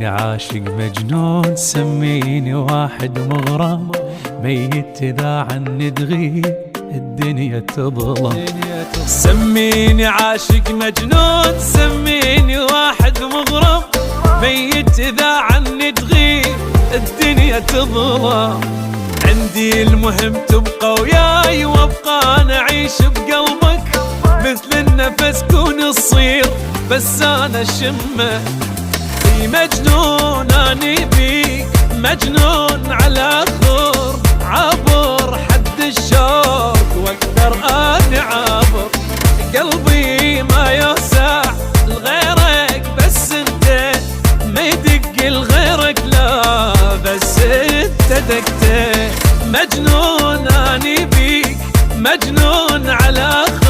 عاشق مجنون سميني واحد مغرم، ميت إذا عني تغيب الدنيا تظلم. سميني عاشق مجنون، سميني واحد مغرم، ميت إذا عني تغيب الدنيا تظلم. عندي المهم تبقى وياي وابقى أنا أعيش بقلبك، مثل النفس كون الصير بس أنا أشمه. مجنون أني بيك، مجنون على خور، عبر حد الشوق واقدر أني عابر. قلبي ما يوسع لغيرك بس انت، ما يدق لغيرك لا بس انت دقته. مجنون أني بيك، مجنون على خور